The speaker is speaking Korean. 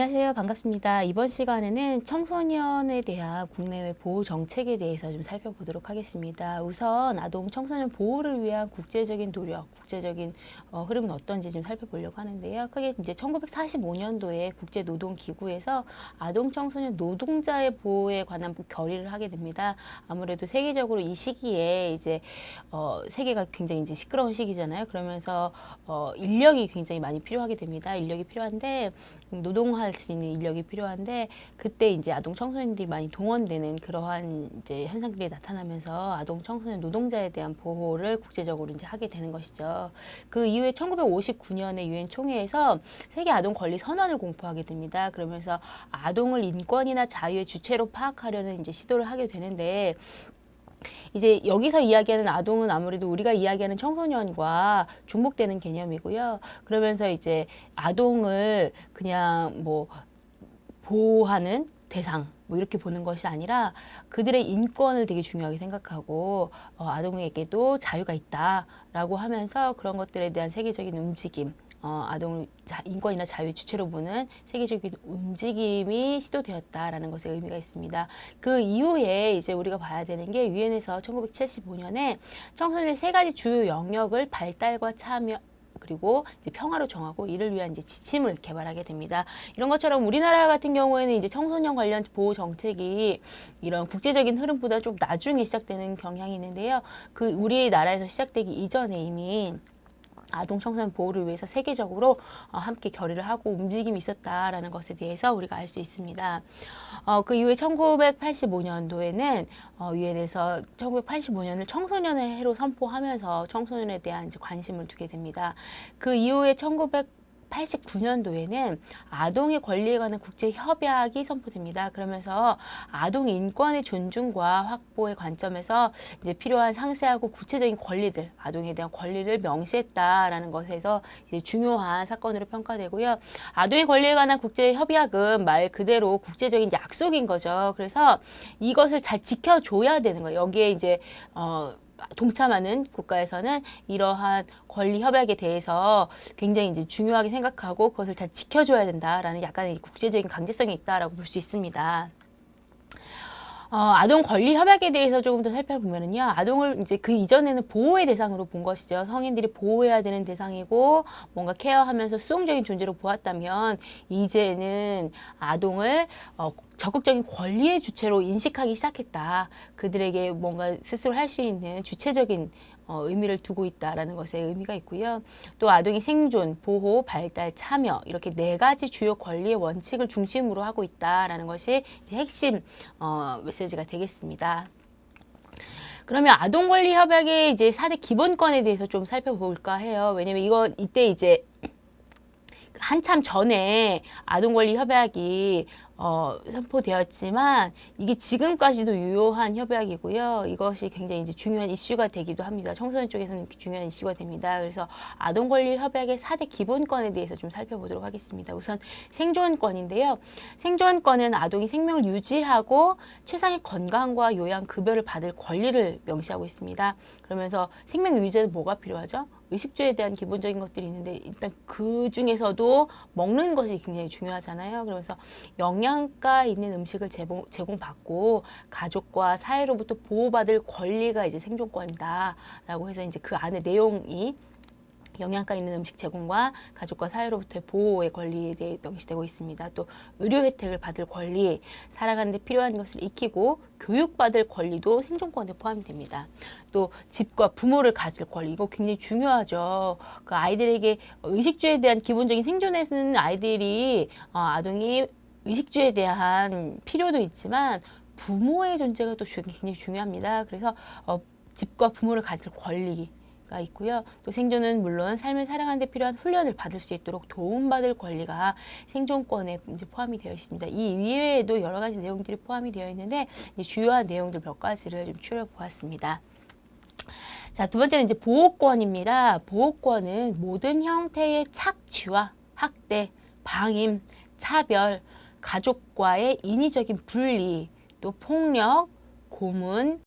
안녕하세요. 반갑습니다. 이번 시간에는 청소년에 대한 국내외 보호 정책에 대해서 좀 살펴보도록 하겠습니다. 우선 아동 청소년 보호를 위한 국제적인 노력, 국제적인 흐름은 어떤지 좀 살펴보려고 하는데요. 크게 이제 1945년도에 국제노동기구에서 아동 청소년 노동자의 보호에 관한 결의를 하게 됩니다. 아무래도 세계적으로 이 시기에 이제 세계가 굉장히 이제 시끄러운 시기잖아요. 그러면서 인력이 굉장히 많이 필요하게 됩니다. 인력이 필요한데 노동할 수 있는 인력이 필요한데 그때 이제 아동 청소년들이 많이 동원되는 그러한 이제 현상들이 나타나면서 아동 청소년 노동자에 대한 보호를 국제적으로 이제 하게 되는 것이죠. 그 이후에 1959년에 유엔 총회에서 세계 아동 권리 선언을 공포하게 됩니다. 그러면서 아동을 인권이나 자유의 주체로 파악하려는 이제 시도를 하게 되는데 이제 여기서 이야기하는 아동은 아무래도 우리가 이야기하는 청소년과 중복되는 개념이고요. 그러면서 이제 아동을 그냥 뭐 보호하는 대상 뭐 이렇게 보는 것이 아니라 그들의 인권을 되게 중요하게 생각하고 아동에게도 자유가 있다라고 하면서 그런 것들에 대한 세계적인 움직임 아동을 인권이나 자유의 주체로 보는 세계적인 움직임이 시도되었다라는 것에 의미가 있습니다. 그 이후에 이제 우리가 봐야 되는 게 유엔에서 1975년에 청소년의 세 가지 주요 영역을 발달과 참여 그리고 이제 평화로 정하고 이를 위한 이제 지침을 개발하게 됩니다. 이런 것처럼 우리나라 같은 경우에는 이제 청소년 관련 보호 정책이 이런 국제적인 흐름보다 좀 나중에 시작되는 경향이 있는데요. 그 우리나라에서 시작되기 이전에 이미 아동 청소년 보호를 위해서 세계적으로 함께 결의를 하고 움직임이 있었다라는 것에 대해서 우리가 알 수 있습니다. 그 이후에 1985년도에는 유엔에서 1985년을 청소년의 해로 선포하면서 청소년에 대한 이제 관심을 두게 됩니다. 그 이후에 1989년도에는 아동의 권리에 관한 국제 협약이 선포됩니다. 그러면서 아동 인권의 존중과 확보의 관점에서 이제 필요한 상세하고 구체적인 권리들, 아동에 대한 권리를 명시했다라는 것에서 이제 중요한 사건으로 평가되고요. 아동의 권리에 관한 국제 협약은 말 그대로 국제적인 약속인 거죠. 그래서 이것을 잘 지켜줘야 되는 거예요. 여기에 이제 동참하는 국가에서는 이러한 권리 협약에 대해서 굉장히 이제 중요하게 생각하고 그것을 잘 지켜줘야 된다라는 약간의 국제적인 강제성이 있다라고 볼 수 있습니다. 아동 권리 협약에 대해서 조금 더 살펴보면요. 아동을 이제 그 이전에는 보호의 대상으로 본 것이죠. 성인들이 보호해야 되는 대상이고 뭔가 케어하면서 수용적인 존재로 보았다면 이제는 아동을 적극적인 권리의 주체로 인식하기 시작했다. 그들에게 뭔가 스스로 할 수 있는 주체적인 의미를 두고 있다라는 것에 의미가 있고요. 또 아동의 생존, 보호, 발달, 참여 이렇게 네 가지 주요 권리의 원칙을 중심으로 하고 있다라는 것이 이제 핵심 메시지가 되겠습니다. 그러면 아동 권리 협약의 이제 4대 기본권에 대해서 좀 살펴볼까 해요. 왜냐면 이때 이제 한참 전에 아동 권리 협약이 선포되었지만 이게 지금까지도 유효한 협약이고요. 이것이 굉장히 이제 중요한 이슈가 되기도 합니다. 청소년 쪽에서는 중요한 이슈가 됩니다. 그래서 아동 권리 협약의 4대 기본권에 대해서 좀 살펴보도록 하겠습니다. 우선 생존권인데요. 생존권은 아동이 생명을 유지하고 최상의 건강과 요양, 급여를 받을 권리를 명시하고 있습니다. 그러면서 생명 유지에는 뭐가 필요하죠? 의식주에 대한 기본적인 것들이 있는데 일단 그 중에서도 먹는 것이 굉장히 중요하잖아요. 그러면서 영양가 있는 음식을 제공받고 가족과 사회로부터 보호받을 권리가 이제 생존권이다라고 해서 이제 그 안에 내용이 영양가 있는 음식 제공과 가족과 사회로부터의 보호의 권리에 대해 명시되고 있습니다. 또 의료 혜택을 받을 권리, 살아가는 데 필요한 것을 익히고 교육받을 권리도 생존권에 포함이 됩니다. 또 집과 부모를 가질 권리, 이거 굉장히 중요하죠. 그 아이들에게 의식주에 대한 기본적인 생존에서는 아이들이 아동이 의식주에 대한 필요도 있지만 부모의 존재가 또 굉장히 중요합니다. 그래서 집과 부모를 가질 권리 가 있고요. 또 생존은 물론 삶을 살아가는 데 필요한 훈련을 받을 수 있도록 도움받을 권리가 생존권에 이제 포함이 되어 있습니다. 이 이외에도 여러 가지 내용들이 포함이 되어 있는데 이제 주요한 내용들 몇 가지를 좀 추려 보았습니다. 자, 두 번째는 이제 보호권입니다. 보호권은 모든 형태의 착취와 학대, 방임, 차별, 가족과의 인위적인 분리, 또 폭력, 고문,